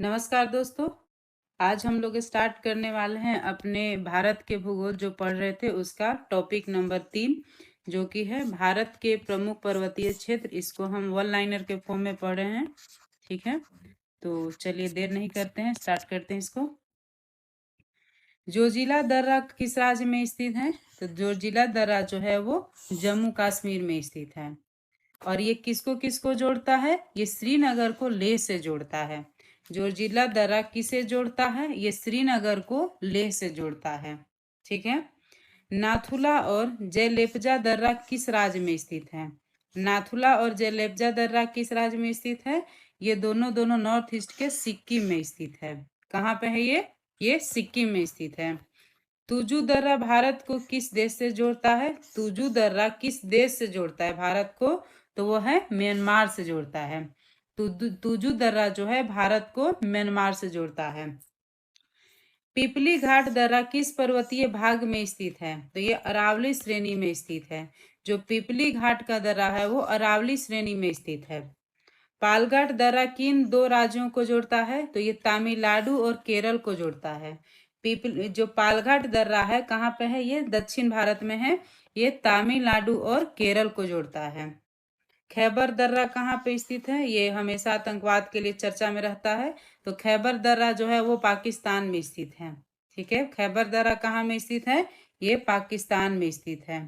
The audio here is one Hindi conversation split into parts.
नमस्कार दोस्तों। आज हम लोग स्टार्ट करने वाले हैं अपने भारत के भूगोल जो पढ़ रहे थे उसका टॉपिक नंबर 3, जो कि है भारत के प्रमुख पर्वतीय क्षेत्र। इसको हम वन लाइनर के फॉर्म में पढ़ रहे हैं। ठीक है, तो चलिए देर नहीं करते हैं, स्टार्ट करते हैं इसको। जोजिला दर्रा किस राज्य में स्थित है? तो जोजिला दर्रा जो है वो जम्मू कश्मीर में स्थित है। और ये किसको किसको जोड़ता है? ये श्रीनगर को लेह से जोड़ता है। जोजिला दर्रा किसे जोड़ता है? ये श्रीनगर को लेह से जोड़ता है। ठीक है। नाथुला और जयलेपजा दर्रा किस राज्य में स्थित है? नाथुला और जयलेपजा दर्रा किस राज्य में स्थित है? ये दोनों दोनों नॉर्थ ईस्ट के सिक्किम में स्थित है। कहाँ पे है ये सिक्किम में स्थित है। तुजू दर्रा भारत को किस देश से जोड़ता है? तुजू दर्रा किस देश से जोड़ता है भारत को? तो वो है म्यांमार से जोड़ता है। तुजू दर्रा जो है भारत को म्यांमार से जोड़ता है। पिपली घाट दर्रा किस पर्वतीय भाग में स्थित है? तो ये अरावली श्रेणी में स्थित है। जो पिपली घाट का दर्रा है वो अरावली श्रेणी में स्थित है। पालघाट दर्रा किन दो राज्यों को जोड़ता है? तो ये तमिलनाडु और केरल को जोड़ता है। जो पालघाट दर्रा है कहाँ पे है? ये दक्षिण भारत में है। ये तमिलनाडु और केरल को जोड़ता है। खैबर दर्रा कहाँ पे स्थित है? ये हमेशा आतंकवाद के लिए चर्चा में रहता है। तो खैबर दर्रा जो है वो पाकिस्तान में स्थित है। ठीक है, खैबर दर्रा कहाँ में स्थित है? ये पाकिस्तान में स्थित है।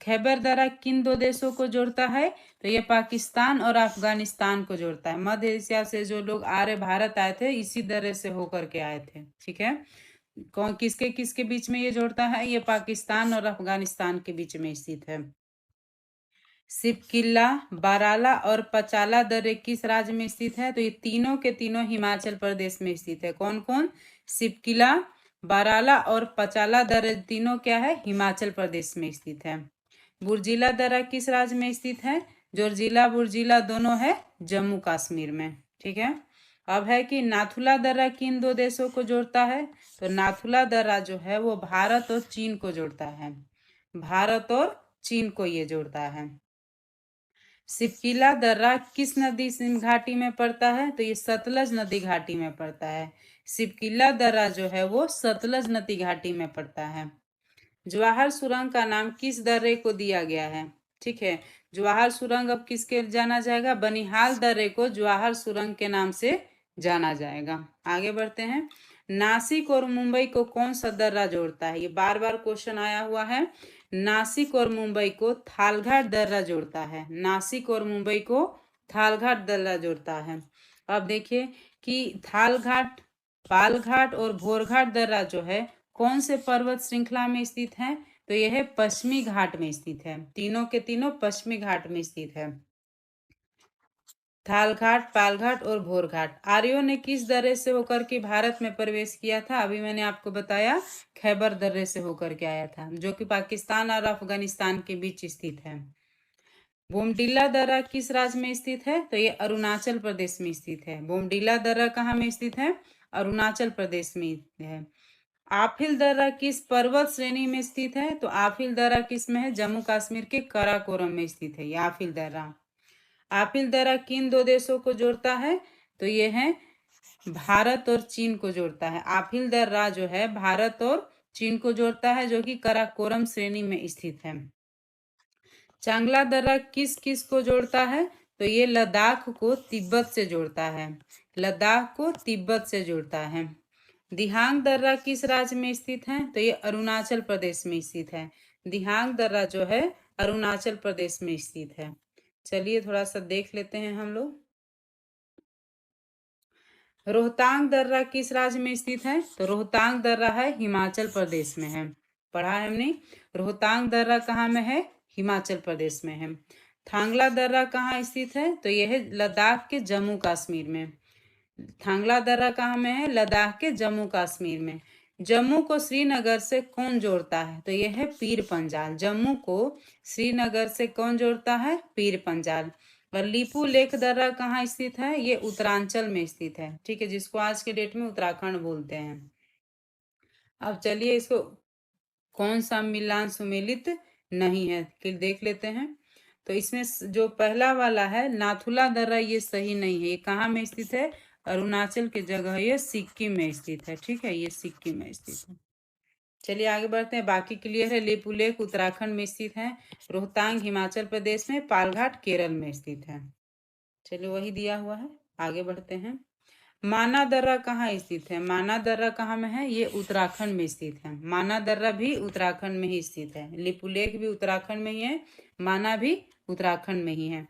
खैबर दर्रा किन दो देशों को जोड़ता है? तो ये पाकिस्तान और अफगानिस्तान को जोड़ता है। मध्य एशिया से जो लोग आर्य भारत आए थे इसी दर्रे से होकर के आए थे। ठीक है, कौन किसके किसके बीच में ये जोड़ता है? ये पाकिस्तान और अफगानिस्तान के बीच में स्थित है। सिपकिला, बाराला और पचाला दर्रे किस राज्य में स्थित है? तो ये तीनों के तीनों हिमाचल प्रदेश में स्थित है। कौन कौन? सिपकिला, बाराला और पचाला दर्रे तीनों क्या है? हिमाचल प्रदेश में स्थित है। बुर्जिला दर्रा किस राज्य में स्थित है? जोरजिला बुर्जिला दोनों है जम्मू कश्मीर में। ठीक है। अब है कि नाथुला दर्रा किन दो देशों को जोड़ता है? तो नाथुला दर्रा जो है वो भारत और चीन को जोड़ता है। भारत और चीन को ये जोड़ता है। सिपकिला दर्रा किस नदी घाटी में पड़ता है? तो ये सतलज नदी घाटी में पड़ता है। सिपकिला दर्रा जो है वो सतलज नदी घाटी में पड़ता है। जवाहर सुरंग का नाम किस दर्रे को दिया गया है? ठीक है, जवाहर सुरंग अब किसके जाना जाएगा? बनिहाल दर्रे को जवाहर सुरंग के नाम से जाना जाएगा। आगे बढ़ते हैं। नासिक और मुंबई को कौन सा दर्रा जोड़ता है? ये बार बार क्वेश्चन आया हुआ है। नासिक और मुंबई को थालघाट दर्रा जोड़ता है। नासिक और मुंबई को थालघाट दर्रा जोड़ता है। अब देखिए कि थालघाट, पालघाट और भोरघाट दर्रा जो है कौन से पर्वत श्रृंखला में स्थित है? तो यह है पश्चिमी घाट में स्थित है। तीनों के तीनों पश्चिमी घाट में स्थित है। थालघाट, पालघाट और भोरघाट। आर्यों ने किस दर्रे से होकर के भारत में प्रवेश किया था? अभी मैंने आपको बताया खैबर दर्रे से होकर के आया था, जो कि पाकिस्तान और अफगानिस्तान के बीच स्थित है। बोमडिला दर्रा किस राज्य में स्थित है? तो ये अरुणाचल प्रदेश में स्थित है। बोमडिला दर्रा कहाँ में स्थित है? अरुणाचल प्रदेश में है। आफिल दर्रा किस पर्वत श्रेणी में स्थित है? तो आफिल दर्रा किस में है? जम्मू कश्मीर के काराकोरम में स्थित है ये आफिल दर्रा। आफिल दर्रा किन दो देशों को जोड़ता है? तो ये है भारत और चीन को जोड़ता है। आफिल दर्रा जो है भारत और चीन को जोड़ता है, जो कि काराकोरम श्रेणी में स्थित है। चांगला दर्रा किस किस को जोड़ता है? तो ये लद्दाख को तिब्बत से जोड़ता है। लद्दाख को तिब्बत से जोड़ता है। दिहांग दर्रा किस राज्य में स्थित है? तो ये अरुणाचल प्रदेश में स्थित है। दिहांग दर्रा जो है अरुणाचल प्रदेश में स्थित है। चलिए थोड़ा सा देख लेते हैं हम लोग। रोहतांग दर्रा किस राज्य में स्थित है? तो रोहतांग दर्रा है हिमाचल प्रदेश में है। पढ़ा है हमने। रोहतांग दर्रा कहाँ में है? हिमाचल प्रदेश में है। थांगला दर्रा कहाँ स्थित है? तो यह है लद्दाख के जम्मू कश्मीर में। थांगला दर्रा कहाँ में है? लद्दाख के जम्मू कश्मीर में। जम्मू को श्रीनगर से कौन जोड़ता है? तो यह है पीर पंजाल। जम्मू को श्रीनगर से कौन जोड़ता है? पीर पंजाल। और लिपू लेख दर्रा कहाँ स्थित है? ये उत्तरांचल में स्थित है। ठीक है, जिसको आज के डेट में उत्तराखंड बोलते हैं। अब चलिए इसको कौन सा मिलान सुमेलित नहीं है कि देख लेते हैं। तो इसमें जो पहला वाला है नाथुला दर्रा ये सही नहीं है। ये कहाँ में स्थित है? अरुणाचल की जगह ये सिक्किम में स्थित है। ठीक है, ये सिक्किम में स्थित है। चलिए आगे बढ़ते हैं, बाकी क्लियर है। लिपुलेख उत्तराखंड में स्थित है। रोहतांग हिमाचल प्रदेश में। पालघाट केरल में स्थित है। चलिए वही दिया हुआ है, आगे बढ़ते हैं। माना दर्रा कहाँ स्थित है? माना दर्रा कहाँ में है? ये उत्तराखंड में स्थित है। माना दर्रा भी उत्तराखंड में ही स्थित है। लिपुलेख भी उत्तराखंड में ही है, माना भी उत्तराखंड में ही है।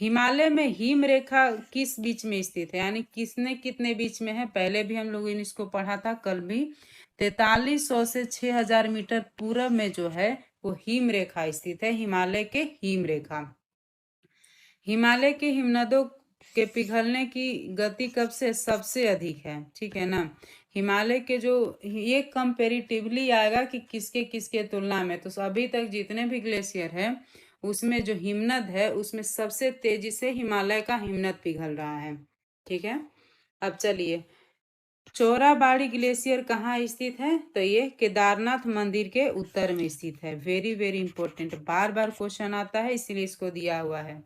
हिमालय में हिम रेखा किस बीच में स्थित है, यानी किसने कितने बीच में है? पहले भी हम लोगों ने इसको पढ़ा था कल भी। 4300 से 6000 मीटर पूरब में जो है वो हिम रेखा स्थित है, हिमालय के हिम रेखा। हिमालय के हिमनदों के पिघलने की गति कब से सबसे अधिक है? ठीक है ना। हिमालय के जो ये कंपेरिटिवली आएगा कि किसके किसके तुलना में, तो अभी तक जितने भी ग्लेशियर है उसमें जो हिमनद है उसमें सबसे तेजी से हिमालय का हिमनद पिघल रहा है। ठीक है, अब चलिए, चोराबाड़ी ग्लेशियर कहाँ स्थित है? तो ये केदारनाथ मंदिर के उत्तर में स्थित है। वेरी वेरी इंपॉर्टेंट, बार बार क्वेश्चन आता है इसलिए इसको दिया हुआ है।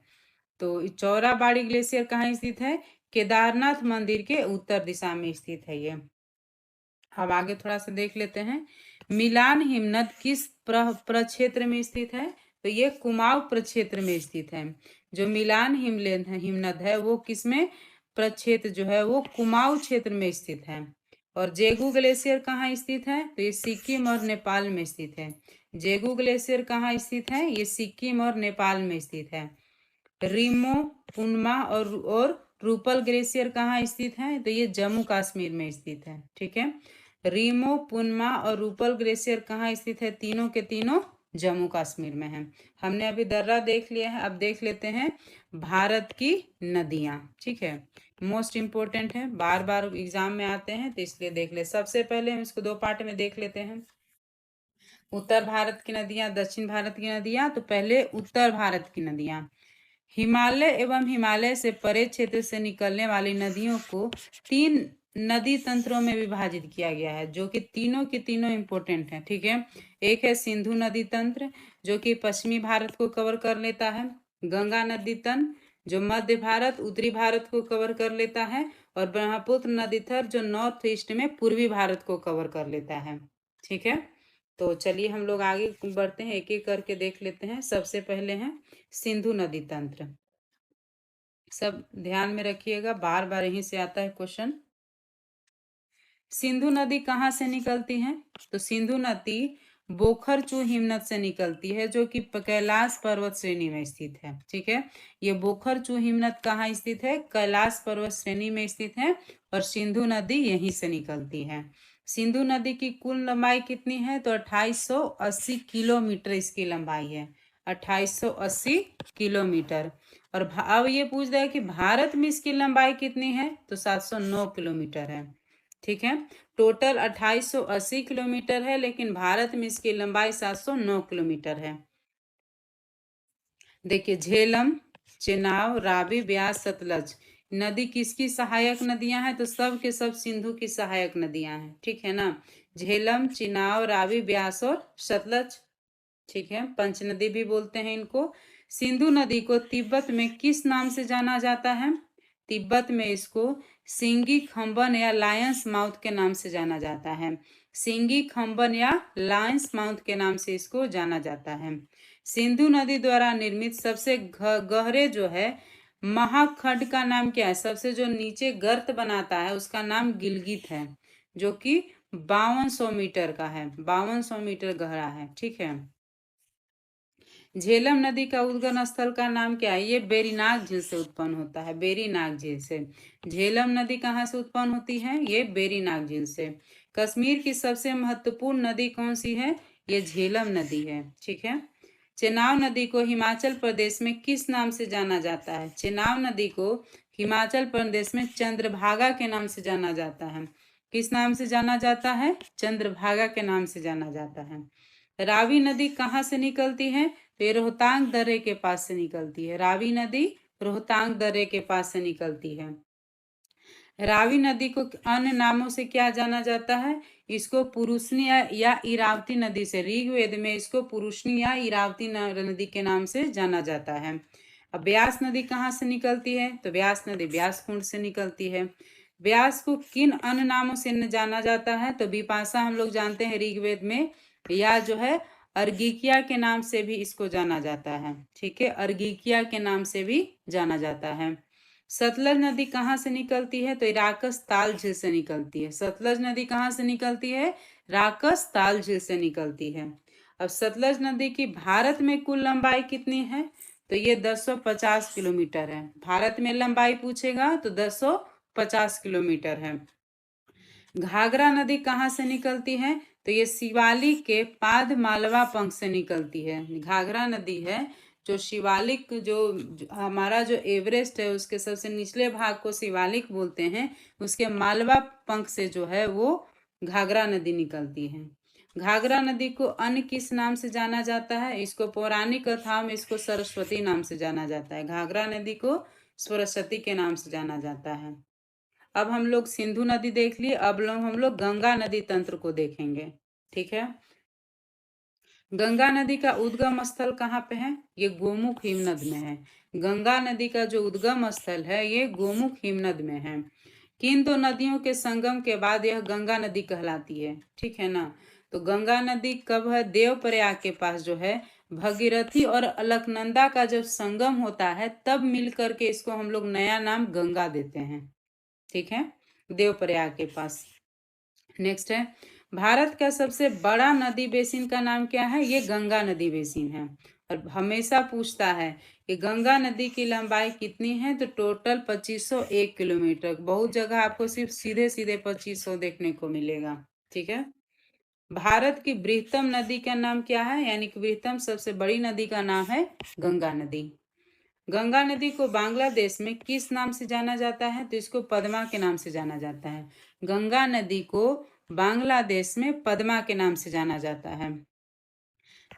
तो चौराबाड़ी ग्लेशियर कहाँ स्थित है? केदारनाथ मंदिर के उत्तर दिशा में स्थित है ये। अब आगे थोड़ा सा देख लेते हैं। मिलान हिमनद किस प्रक्षेत्र में स्थित है? तो ये कुमाऊं प्रक्षेत्र में स्थित है। जो मिलान हिमनद है वो किसमें प्रक्षेत्र जो है वो कुमाऊं क्षेत्र में स्थित है। और जेगू ग्लेशियर कहाँ स्थित है? तो ये सिक्किम और नेपाल में स्थित है। जेगू ग्लेशियर कहाँ स्थित है? ये सिक्किम और नेपाल में स्थित है। रीमो, पुनमा और रूपल ग्लेशियर कहाँ स्थित है? तो ये जम्मू कश्मीर में स्थित है। ठीक है, रीमो, पुनमा और रूपल ग्लेशियर कहाँ स्थित है? तीनों के तीनों जम्मू कश्मीर में है। हमने अभी दर्रा देख लिया है, अब देख लेते हैं भारत की नदियां। ठीक है, मोस्ट इंपोर्टेंट है, बार बार एग्जाम में आते हैं तो इसलिए देख ले। सबसे पहले हम इसको दो पार्ट में देख लेते हैं। उत्तर भारत की नदियां, दक्षिण भारत की नदियां। तो पहले उत्तर भारत की नदियां। हिमालय एवं हिमालय से परे क्षेत्र से निकलने वाली नदियों को 3 नदी तंत्रों में विभाजित किया गया है, जो कि तीनों के तीनों इंपोर्टेंट हैं। ठीक है, एक है सिंधु नदी तंत्र जो कि पश्चिमी भारत को कवर कर लेता है। गंगा नदी तंत्र जो मध्य भारत उत्तरी भारत को कवर कर लेता है। और ब्रह्मपुत्र नदी तंत्र जो नॉर्थ ईस्ट में पूर्वी भारत को कवर कर लेता है। ठीक है, तो चलिए हम लोग आगे बढ़ते हैं, एक एक करके देख लेते हैं। सबसे पहले है सिंधु नदी तंत्र। सब ध्यान में रखिएगा, बार बार यहीं से आता है क्वेश्चन। सिंधु नदी कहाँ से निकलती है? तो सिंधु नदी बोखरचू हिमनद से निकलती है जो कि कैलाश पर्वत श्रेणी में स्थित है। ठीक है, ये बोखरचू हिमनद कहाँ स्थित है? कैलाश पर्वत श्रेणी में स्थित है और सिंधु नदी यहीं से निकलती है। सिंधु नदी की कुल लंबाई कितनी है? तो 2880 किलोमीटर इसकी लंबाई है, 2880 किलोमीटर। और अब ये पूछ रहा है कि भारत में इसकी लंबाई कितनी है? तो 709 किलोमीटर है। ठीक है, टोटल 2880 किलोमीटर है, लेकिन भारत में इसकी लंबाई 709 किलोमीटर है। देखिए, झेलम, चेनाब, रावी, ब्यास, सतलज नदी किसकी सहायक नदियां हैं? तो सब के सब सिंधु की सहायक नदियां हैं। ठीक है ना, झेलम, चिनाव, रावी, ब्यास और सतलज। ठीक है, पंचनदी भी बोलते हैं इनको। सिंधु नदी को तिब्बत में किस नाम से जाना जाता है? तिब्बत में इसको सिंगी खम्बन या लायंस माउथ के नाम से जाना जाता है। सिंगी खम्बन या लायंस माउथ के नाम से इसको जाना जाता है। सिंधु नदी द्वारा निर्मित सबसे गहरे जो है महाखंड का नाम क्या है? सबसे जो नीचे गर्त बनाता है उसका नाम गिलगित है, जो कि 5200 मीटर का है, 5200 मीटर गहरा है। ठीक है, झेलम नदी का उद्गम स्थल का नाम क्या है? ये बेरीनाग झील से उत्पन्न होता है, बेरीनाग झील से। झेलम नदी कहाँ से उत्पन्न होती है? ये बेरीनाग झील से। कश्मीर की सबसे महत्वपूर्ण नदी कौन सी है? ये झेलम नदी है। ठीक है, चेनाब नदी को हिमाचल प्रदेश में किस नाम से जाना जाता है? चेनाब नदी को हिमाचल प्रदेश में चंद्रभागा के नाम से जाना जाता है। किस नाम से जाना जाता है? चंद्रभागा के नाम से जाना जाता है। रावी नदी कहाँ से निकलती है? तो ये रोहतांग दर्रे के पास से निकलती है। रावी नदी रोहतांग दर्रे के पास से निकलती है। रावी नदी को अन्य नामों से क्या जाना जाता है? इसको पुरुषनी या इरावती नदी से, ऋग्वेद में इसको पुरुषनी या इरावती नदी के नाम से जाना जाता है। अब ब्यास नदी कहाँ से निकलती है? तो ब्यास नदी ब्यास कुंड से निकलती है। ब्यास को किन अन्य नामों से जाना जाता है? तो बिपाशा हम लोग जानते हैं ऋग्वेद में, या जो है अर्गिकिया के नाम से भी इसको जाना जाता है। ठीक है, अर्गिकिया के नाम से भी जाना जाता है। सतलज नदी कहाँ से निकलती है? तो राकस ताल झील से निकलती है। सतलज नदी कहाँ से निकलती है? राकस ताल झील से निकलती है। अब सतलज नदी की भारत में कुल लंबाई कितनी है? तो ये 1050 किलोमीटर है। भारत में लंबाई पूछेगा तो 1050 किलोमीटर है। घाघरा नदी कहाँ से निकलती है? तो ये शिवालिक के पाद मालवा पंख से निकलती है। घाघरा नदी है जो शिवालिक, जो हमारा जो एवरेस्ट है उसके सबसे निचले भाग को शिवालिक बोलते हैं, उसके मालवा पंख से जो है वो घाघरा नदी निकलती है। घाघरा नदी को अन्य किस नाम से जाना जाता है? इसको पौराणिक कथाओं में इसको सरस्वती नाम से जाना जाता है। घाघरा नदी को सरस्वती के नाम से जाना जाता है। अब हम लोग सिंधु नदी देख लिए, अब हम लोग गंगा नदी तंत्र को देखेंगे। ठीक है, गंगा नदी का उद्गम स्थल कहाँ पे है? ये गोमुख हिमनद में है। गंगा नदी का जो उद्गम स्थल है ये गोमुख हिमनद में है। किन दो नदियों के संगम के बाद यह गंगा नदी कहलाती है? ठीक है ना, तो गंगा नदी कब है? देवप्रयाग के पास जो है भगीरथी और अलकनंदा का जब संगम होता है तब मिल करके इसको हम लोग नया नाम गंगा देते हैं। ठीक है, देवप्रयाग के पास। नेक्स्ट है, भारत का सबसे बड़ा नदी बेसिन का नाम क्या है? ये गंगा नदी बेसिन है। और हमेशा पूछता है कि गंगा नदी की लंबाई कितनी है? तो टोटल 2501 किलोमीटर। बहुत जगह आपको सिर्फ सीधे सीधे 2500 देखने को मिलेगा। ठीक है, भारत की बृहत्तम नदी का नाम क्या है? यानी कि बृहत्तम सबसे बड़ी नदी का नाम है गंगा नदी। गंगा नदी को बांग्लादेश में किस नाम से जाना जाता है? तो इसको पद्मा के नाम से जाना जाता है। गंगा नदी को बांग्लादेश में पद्मा के नाम से जाना जाता है।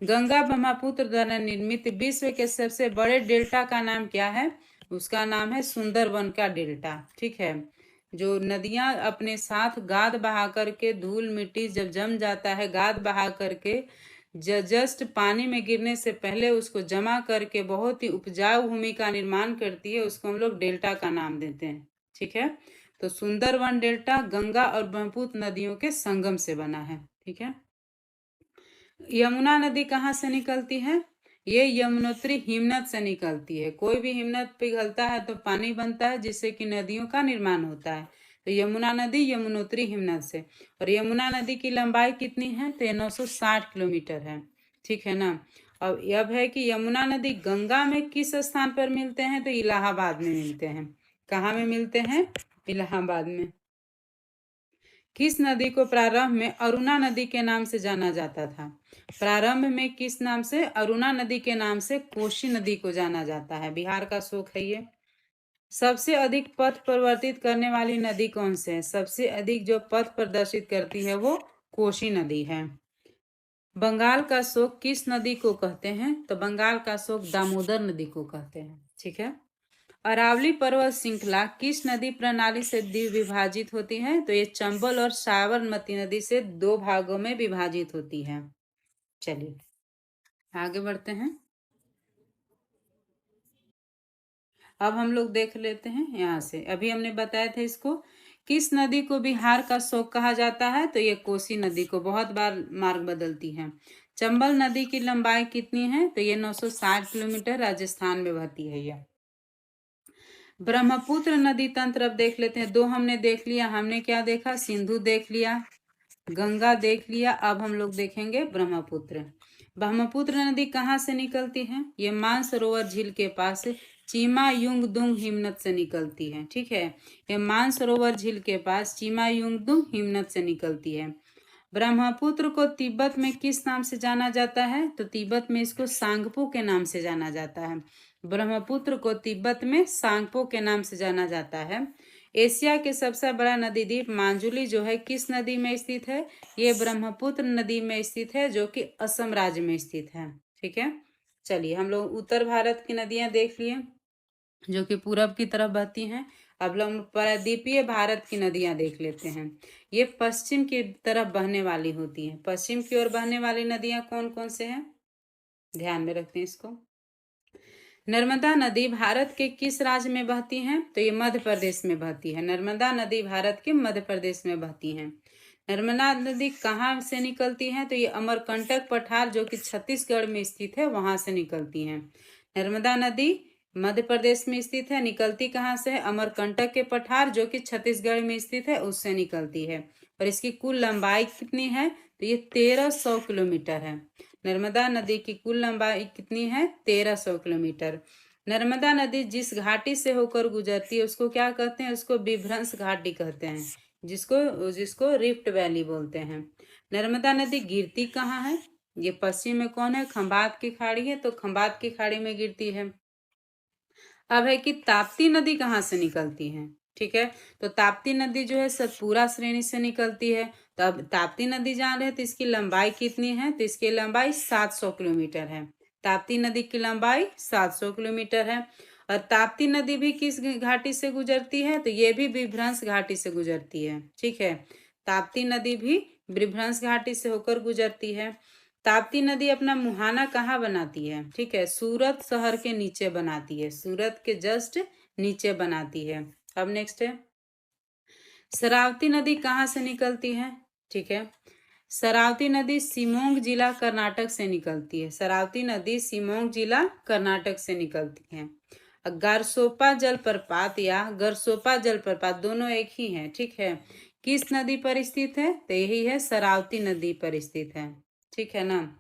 गंगा ब्रह्मपुत्र द्वारा निर्मित विश्व के सबसे बड़े डेल्टा का नाम क्या है? उसका नाम है सुंदरवन का डेल्टा। ठीक है, जो नदियां अपने साथ गाद बहा करके, धूल मिट्टी जब जम जाता है गाद बहा करके, जस्ट पानी में गिरने से पहले उसको जमा करके बहुत ही उपजाऊ भूमि का निर्माण करती है, उसको हम लोग डेल्टा का नाम देते हैं। ठीक है, तो सुंदरवन डेल्टा गंगा और ब्रह्मपुत्र नदियों के संगम से बना है। ठीक है, यमुना नदी कहाँ से निकलती है? ये यमुनोत्री हिमनद से निकलती है। कोई भी हिमनद पिघलता है तो पानी बनता है जिससे कि नदियों का निर्माण होता है। तो यमुना नदी यमुनोत्री हिमनद से। और यमुना नदी की लंबाई कितनी है? तो 960 किलोमीटर है। ठीक है ना, अब है कि यमुना नदी गंगा में किस स्थान पर मिलते हैं? तो इलाहाबाद में मिलते हैं। कहाँ में मिलते हैं? इलाहाबाद में। किस नदी को प्रारंभ में अरुणा नदी के नाम से जाना जाता था? प्रारंभ में किस नाम से? अरुणा नदी के नाम से कोसी नदी को जाना जाता है। बिहार का शोक है ये। सबसे अधिक पथ परिवर्तित करने वाली नदी कौन से है? सबसे अधिक जो पथ प्रदर्शित करती है वो कोसी नदी है। बंगाल का शोक किस नदी को कहते हैं? तो बंगाल का शोक दामोदर नदी को कहते हैं। ठीक है, अरावली पर्वत श्रृंखला किस नदी प्रणाली से विभाजित होती है? तो ये चंबल और साबरमती नदी से दो भागों में विभाजित होती है। चलिए आगे बढ़ते हैं। अब हम लोग देख लेते हैं यहाँ से, अभी हमने बताया था इसको, किस नदी को बिहार का शोक कहा जाता है? तो ये कोसी नदी को। बहुत बार मार्ग बदलती है। चंबल नदी की लंबाई कितनी है? तो ये 960 किलोमीटर, राजस्थान में बहती है यह। ब्रह्मपुत्र नदी तंत्र अब देख लेते हैं। दो हमने देख लिया, हमने क्या देखा? सिंधु देख लिया, गंगा देख लिया। अब हम लोग देखेंगे ब्रह्मपुत्र। ब्रह्मपुत्र नदी कहाँ से निकलती है? ये मानसरोवर झील के पास चीमा युंगदुंग हिमनद से निकलती है। ठीक है, ये मानसरोवर झील के पास चीमा युंगदुंग हिमनद से निकलती है। ब्रह्मपुत्र को तिब्बत में किस नाम से जाना जाता है? तो तिब्बत में इसको सांगपो के नाम से जाना जाता है। ब्रह्मपुत्र को तिब्बत में सांगपो के नाम से जाना जाता है। एशिया के सबसे बड़ा नदी द्वीप मांजुली जो है किस नदी में स्थित है? ये ब्रह्मपुत्र नदी में स्थित है, जो कि असम राज्य में स्थित है। ठीक है, चलिए हम लोग उत्तर भारत की नदियां देख लिए जो कि पूरब की तरफ बहती हैं। अब हम प्रायद्वीपीय भारत की नदियां देख लेते हैं। ये पश्चिम की तरफ बहने वाली होती हैं। पश्चिम की ओर बहने वाली नदियां कौन कौन से हैं? ध्यान में रखते हैं इसको। नर्मदा नदी भारत के किस राज्य में बहती है? तो ये मध्य प्रदेश में बहती है। नर्मदा नदी भारत के मध्य प्रदेश में बहती है। नर्मदा नदी कहाँ से निकलती है? तो ये अमरकंटक पठार जो कि छत्तीसगढ़ में स्थित है वहां से निकलती है। नर्मदा नदी मध्य प्रदेश में स्थित है, निकलती कहाँ से है? अमरकंटक के पठार जो कि छत्तीसगढ़ में स्थित है उससे निकलती है। और इसकी कुल लंबाई कितनी है? तो ये 1300 किलोमीटर है। नर्मदा नदी की कुल लंबाई कितनी है? 1300 किलोमीटर। नर्मदा नदी जिस घाटी से होकर गुजरती है उसको क्या कहते हैं? उसको विभ्रंश घाटी कहते हैं, जिसको जिसको रिफ्ट वैली बोलते हैं। नर्मदा नदी गिरती कहाँ है? ये पश्चिम में कौन है? खंबात की खाड़ी है, तो खंबात की खाड़ी में गिरती है। अब है कि ताप्ती नदी कहाँ से निकलती है? ठीक है, तो ताप्ती नदी जो है सतपुरा श्रेणी से निकलती है। तो अब ताप्ती नदी जान रहे हैं तो इसकी लंबाई कितनी है? तो इसकी लंबाई 700 किलोमीटर है। ताप्ती नदी की लंबाई 700 किलोमीटर है। और ताप्ती नदी भी किस घाटी से गुजरती है? तो ये भी विभ्रंश घाटी से गुजरती है। ठीक है, ताप्ती नदी भी विभ्रंश घाटी से होकर गुजरती है। ताप्ती नदी अपना मुहाना कहाँ बनाती है? ठीक है, सूरत शहर के नीचे बनाती है, सूरत के जस्ट नीचे बनाती है। अब नेक्स्ट है, शरावती नदी कहाँ से निकलती है? ठीक है, शरावती नदी सिमोंग जिला कर्नाटक से निकलती है। शरावती नदी सिमोंग जिला कर्नाटक से निकलती है। गरसोपा जलप्रपात या गरसोपा जलप्रपात दोनों एक ही हैं। ठीक है, किस नदी पर स्थित है? तो यही है, शरावती नदी पर स्थित है। ठीक है ना,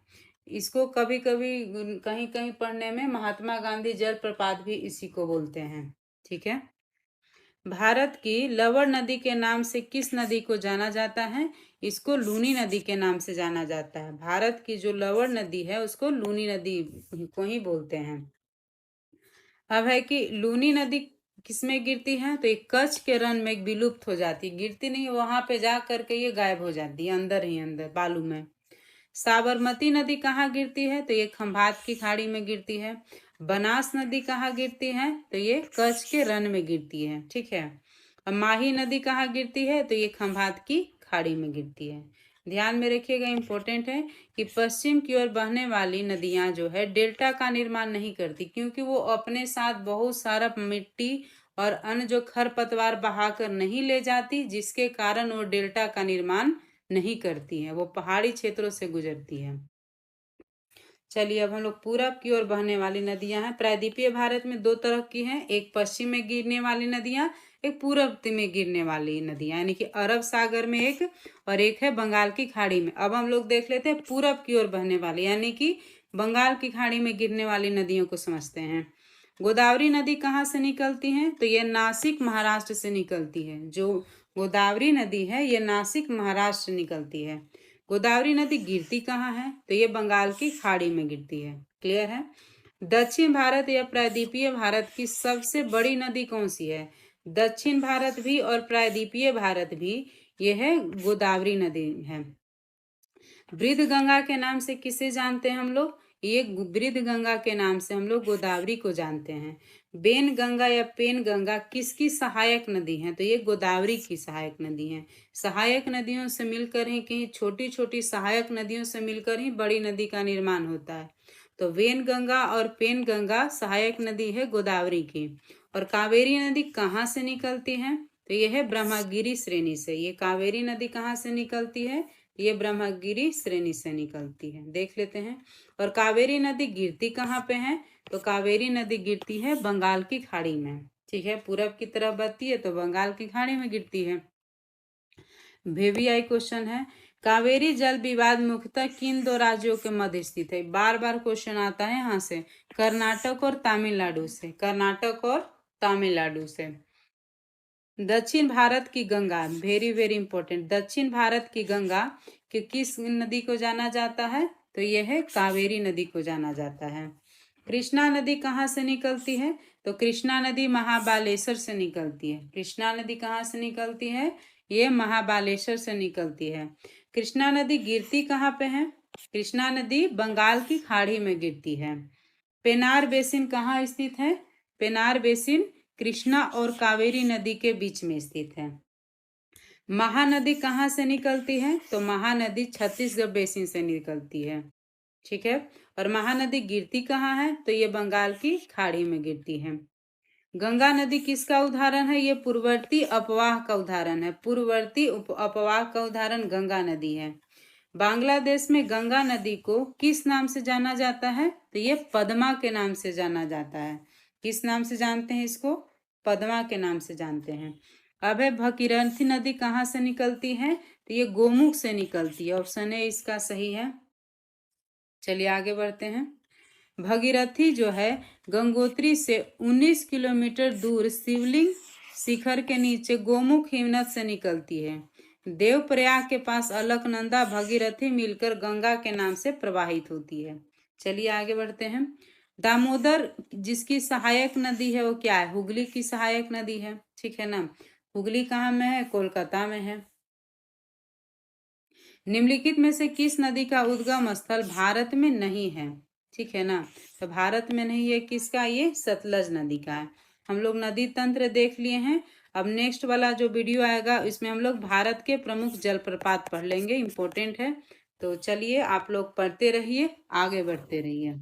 इसको कभी कभी कहीं कहीं पढ़ने में महात्मा गांधी जलप्रपात भी इसी को बोलते हैं। ठीक है, भारत की लवण नदी के नाम से किस नदी को जाना जाता है? इसको लूनी नदी के नाम से जाना जाता है। भारत की जो लवण नदी है उसको लूनी नदी को ही बोलते हैं। अब है कि लूनी नदी किसमें गिरती है? तो ये कच्छ के रण में विलुप्त हो जाती है, गिरती नहीं, वहां पे जा करके ये गायब हो जाती है, अंदर ही अंदर बालू में। साबरमती नदी कहाँ गिरती है? तो ये खंभात की खाड़ी में गिरती है। बनास नदी कहाँ गिरती है? तो ये कच्छ के रण में गिरती है। ठीक है, अब माही नदी कहाँ गिरती है? तो ये खंभात की खाड़ी में गिरती है। ध्यान में रखिएगा, इंपॉर्टेंट है कि पश्चिम की ओर बहने वाली नदियां जो है डेल्टा का निर्माण नहीं करती, क्योंकि वो अपने साथ बहुत सारा मिट्टी और अन्य जो खरपतवार बहाकर नहीं ले जाती, जिसके कारण वो डेल्टा का निर्माण नहीं करती है, वो पहाड़ी क्षेत्रों से गुजरती है। चलिए, अब हम लोग पूरब की ओर बहने वाली नदियां हैं। प्रायद्वीपीय भारत में दो तरह की हैं, एक पश्चिम में गिरने वाली नदियां, एक पूरब में गिरने वाली नदियां, यानी कि अरब सागर में एक और एक है बंगाल की खाड़ी में। अब हम लोग देख लेते हैं पूरब की ओर बहने वाली, यानी कि बंगाल की खाड़ी में गिरने वाली नदियों को समझते हैं। गोदावरी नदी कहाँ से निकलती है? तो ये नासिक महाराष्ट्र से निकलती है। जो गोदावरी नदी है ये नासिक महाराष्ट्र से निकलती है। गोदावरी नदी गिरती कहाँ है? तो ये बंगाल की खाड़ी में गिरती है। क्लियर है? दक्षिण भारत या प्रायद्वीपीय भारत की सबसे बड़ी नदी कौन सी है? दक्षिण भारत भी और प्रायद्वीपीय भारत भी, यह है गोदावरी नदी है। वृद्ध गंगा के नाम से किसे जानते हैं हम लोग? ये वृद्ध गंगा के नाम से हम लोग गोदावरी को जानते हैं। बेन गंगा या पेन गंगा किसकी सहायक नदी है? तो ये गोदावरी की सहायक नदी है। सहायक नदियों से मिलकर ही, कहीं छोटी छोटी सहायक नदियों से मिलकर ही बड़ी नदी का निर्माण होता है। तो वेन गंगा और पेन गंगा सहायक नदी है गोदावरी की। और कावेरी नदी कहाँ से निकलती है? तो यह है ब्रह्मगिरी श्रेणी से। ये कावेरी नदी कहाँ से निकलती है? ये ब्रह्मगिरी श्रेणी से निकलती है। देख लेते हैं। और कावेरी नदी गिरती कहाँ पे है? तो कावेरी नदी गिरती है बंगाल की खाड़ी में। ठीक है, पूरब की तरफ बहती है तो बंगाल की खाड़ी में गिरती है। VVI क्वेश्चन है, कावेरी जल विवाद मुख्यतः किन दो राज्यों के मध्य स्थित है? बार बार क्वेश्चन आता है यहाँ से, कर्नाटक और तमिलनाडु से, कर्नाटक और तमिलनाडु से। दक्षिण भारत की गंगा, वेरी वेरी इंपॉर्टेंट, दक्षिण भारत की गंगा कि किस नदी को जाना जाता है? तो यह है कावेरी नदी को जाना जाता है। कृष्णा नदी कहाँ से निकलती है? तो कृष्णा नदी महाबालेश्वर से निकलती है। कृष्णा नदी कहाँ से निकलती है? ये महाबालेश्वर से निकलती है। कृष्णा नदी गिरती कहाँ पे है? कृष्णा नदी बंगाल की खाड़ी में गिरती है। पेनार बेसिन कहाँ स्थित है? पेनार बेसिन कृष्णा और कावेरी नदी के बीच में स्थित है। महानदी कहाँ से निकलती है? तो महानदी छत्तीसगढ़ बेसिन से निकलती है। ठीक है। और महानदी गिरती कहाँ है? तो ये बंगाल की खाड़ी में गिरती है। गंगा नदी किसका उदाहरण है? ये पूर्ववर्ती अपवाह का उदाहरण है। पूर्ववर्ती अपवाह का उदाहरण गंगा नदी है। बांग्लादेश में गंगा नदी को किस नाम से जाना जाता है? तो ये पद्मा के नाम से जाना जाता है। किस नाम से जानते हैं इसको? पद्मा के नाम से जानते हैं। अब है भगीरथी नदी कहाँ से निकलती है? तो ये गोमुख से निकलती है। ऑप्शन ए इसका सही है। चलिए आगे बढ़ते हैं। भगीरथी जो है गंगोत्री से 19 किलोमीटर दूर शिवलिंग शिखर के नीचे गोमुख हिमनद से निकलती है। देवप्रयाग के पास अलकनंदा भगीरथी मिलकर गंगा के नाम से प्रवाहित होती है। चलिए आगे बढ़ते हैं। दामोदर जिसकी सहायक नदी है वो क्या है? हुगली की सहायक नदी है। ठीक है ना। हुगली कहाँ में है? कोलकाता में है। निम्नलिखित में से किस नदी का उद्गम स्थल भारत में नहीं है? ठीक है ना। तो भारत में नहीं है किसका? ये सतलज नदी का है। हम लोग नदी तंत्र देख लिए हैं। अब नेक्स्ट वाला जो वीडियो आएगा इसमें हम लोग भारत के प्रमुख जलप्रपात पढ़ लेंगे, इंपॉर्टेंट है। तो चलिए आप लोग पढ़ते रहिए, आगे बढ़ते रहिए।